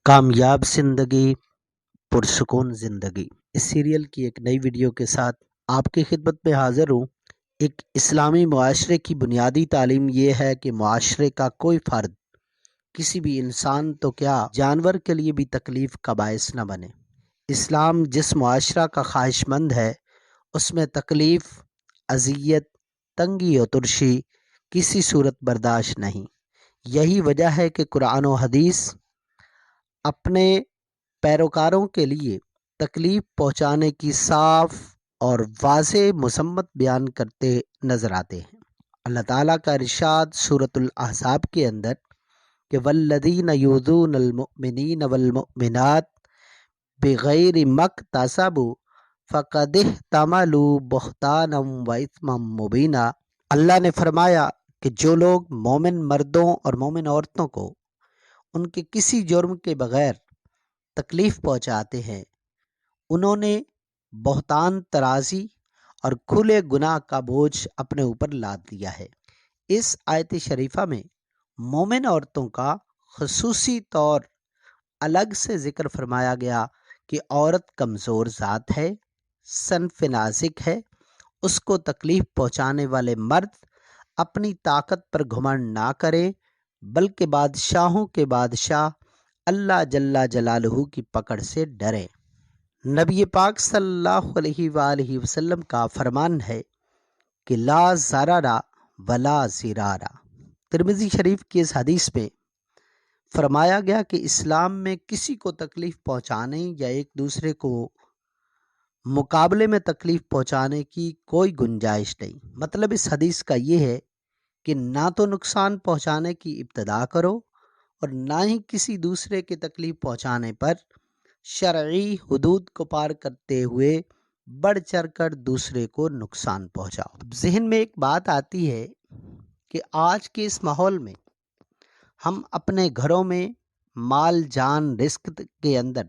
کامیاب زندگی پرسکون زندگی اس سیریل کی ایک نئی ویڈیو کے ساتھ آپ کی خدمت میں حاضر ہوں۔ ایک اسلامی معاشرے کی بنیادی تعلیم یہ ہے کہ معاشرے کا کوئی فرد کسی بھی انسان تو کیا جانور کے لیے بھی تکلیف کا باعث نہ بنے۔ اسلام جس معاشرہ کا خواہش مند ہے اس میں تکلیف، اذیت، تنگی اور ترشی کسی صورت برداشت نہیں۔ یہی وجہ ہے کہ قرآن و حدیث اپنے پیروکاروں کے لیے تکلیف پہنچانے کی صاف اور واضح مذمت بیان کرتے نظر آتے ہیں۔ اللہ تعالیٰ کا ارشاد سورۃ الاحزاب کے اندر کہ والذین یؤذون المؤمنین والمؤمنات بغیر مکتسبوا فقد احتملوا بہتانا واثما مبینا، اللہ نے فرمایا کہ جو لوگ مومن مردوں اور مومن عورتوں کو ان کے کسی جرم کے بغیر تکلیف پہنچاتے ہیں، انہوں نے بہتان ترازی اور کھلے گناہ کا بوجھ اپنے اوپر لاد لیا ہے۔ اس آیت شریفہ میں مومن عورتوں کا خصوصی طور الگ سے ذکر فرمایا گیا کہ عورت کمزور ذات ہے، صنف نازک ہے، اس کو تکلیف پہنچانے والے مرد اپنی طاقت پر گھمنڈ نہ کریں بلکہ بادشاہوں کے بادشاہ اللہ جل جلالہ کی پکڑ سے ڈریں۔ نبی پاک صلی اللہ علیہ وآلہ وسلم کا فرمان ہے کہ لا ضرر ولا ضرار۔ ترمذی شریف کی اس حدیث میں فرمایا گیا کہ اسلام میں کسی کو تکلیف پہنچانے یا ایک دوسرے کو مقابلے میں تکلیف پہنچانے کی کوئی گنجائش نہیں۔ مطلب اس حدیث کا یہ ہے کہ نہ تو نقصان پہنچانے کی ابتدا کرو اور نہ ہی کسی دوسرے کی تکلیف پہنچانے پر شرعی حدود کو پار کرتے ہوئے بڑھ چڑھ کر دوسرے کو نقصان پہنچاؤ۔ ذہن میں ایک بات آتی ہے کہ آج کے اس ماحول میں ہم اپنے گھروں میں مال جان رزق کے اندر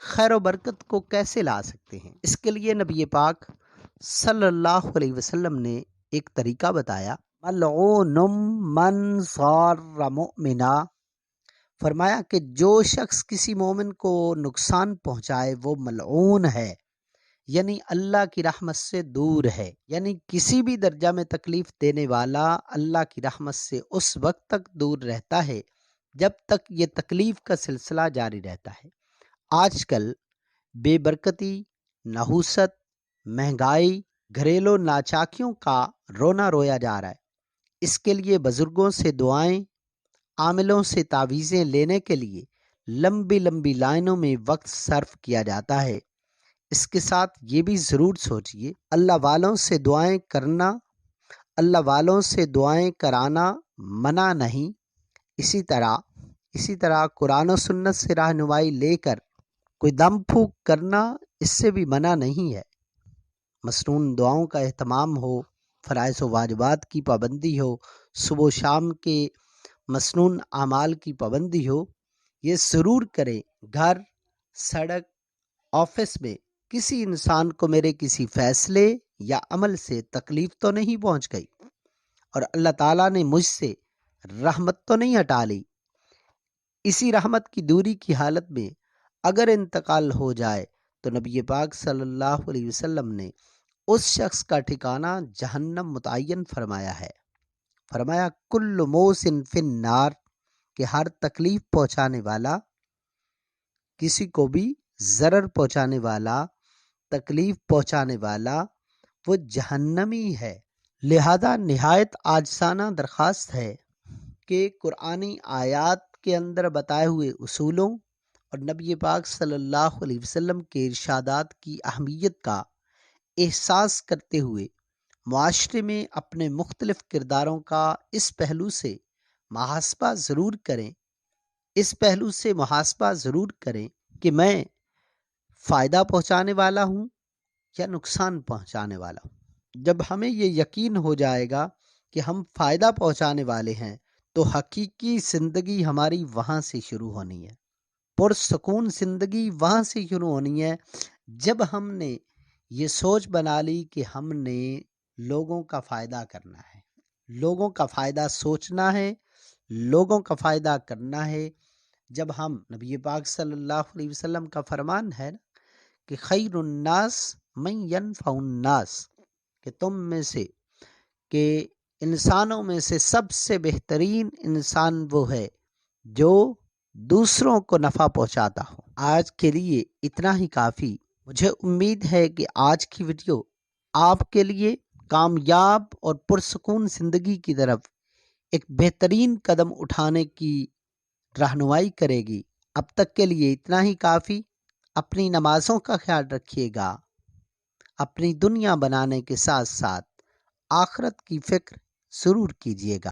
خیر و برکت کو کیسے لا سکتے ہیں؟ اس کے لیے نبی پاک صلی اللہ علیہ وسلم نے ایک طریقہ بتایا، ملعون من ضار مؤمنا، فرمایا کہ جو شخص کسی مومن کو نقصان پہنچائے وہ ملعون ہے، یعنی اللہ کی رحمت سے دور ہے۔ یعنی کسی بھی درجہ میں تکلیف دینے والا اللہ کی رحمت سے اس وقت تک دور رہتا ہے جب تک یہ تکلیف کا سلسلہ جاری رہتا ہے۔ آج کل بے برکتی، نحوست، مہنگائی، گھریلو ناچاکیوں کا رونا رویا جا رہا ہے۔ اس کے لیے بزرگوں سے دعائیں، عاملوں سے تعویذیں لینے کے لیے لمبی لمبی لائنوں میں وقت صرف کیا جاتا ہے۔ اس کے ساتھ یہ بھی ضرور سوچئے، اللہ والوں سے دعائیں کرنا، اللہ والوں سے دعائیں کرانا منع نہیں، اسی طرح قرآن و سنت سے رہنمائی لے کر کوئی دم پھونک کرنا اس سے بھی منع نہیں ہے۔ مسنون دعاؤں کا اہتمام ہو، فرائض و واجبات کی پابندی ہو، صبح و شام کے مسنون اعمال کی پابندی ہو، یہ ضرور کریں۔ گھر، سڑک، آفس میں کسی انسان کو میرے کسی فیصلے یا عمل سے تکلیف تو نہیں پہنچ گئی اور اللہ تعالیٰ نے مجھ سے رحمت تو نہیں ہٹا لی۔ اسی رحمت کی دوری کی حالت میں اگر انتقال ہو جائے تو نبی پاک صلی اللہ علیہ وسلم نے اس شخص کا ٹھکانہ جہنم متعین فرمایا ہے۔ فرمایا کل موسن فی النار، کہ ہر تکلیف پہنچانے والا، کسی کو بھی ضرر پہنچانے والا، تکلیف پہنچانے والا وہ جہنمی ہے۔ لہذا نہایت عاجزانہ درخواست ہے کہ قرآنی آیات کے اندر بتائے ہوئے اصولوں اور نبی پاک صلی اللہ علیہ وسلم کے ارشادات کی اہمیت کا احساس کرتے ہوئے معاشرے میں اپنے مختلف کرداروں کا اس پہلو سے محاسبہ ضرور کریں کہ میں فائدہ پہنچانے والا ہوں یا نقصان پہنچانے والا ہوں۔ جب ہمیں یہ یقین ہو جائے گا کہ ہم فائدہ پہنچانے والے ہیں تو حقیقی زندگی ہماری وہاں سے شروع ہونی ہے، پرسکون زندگی وہاں سے شروع ہونی ہے جب ہم نے یہ سوچ بنا لی کہ ہم نے لوگوں کا فائدہ کرنا ہے، لوگوں کا فائدہ سوچنا ہے، لوگوں کا فائدہ کرنا ہے، جب ہم نبی پاک صلی اللہ علیہ وسلم کا فرمان ہے نا کہ خیر الناس من ینفع الناس، کہ تم میں سے، کہ انسانوں میں سے سب سے بہترین انسان وہ ہے جو دوسروں کو نفع پہنچاتا ہو۔ آج کے لیے اتنا ہی کافی۔ مجھے امید ہے کہ آج کی ویڈیو آپ کے لیے کامیاب اور پرسکون زندگی کی طرف ایک بہترین قدم اٹھانے کی رہنمائی کرے گی۔ اب تک کے لیے اتنا ہی کافی۔ اپنی نمازوں کا خیال رکھیے گا، اپنی دنیا بنانے کے ساتھ ساتھ آخرت کی فکر ضرور کیجیے گا۔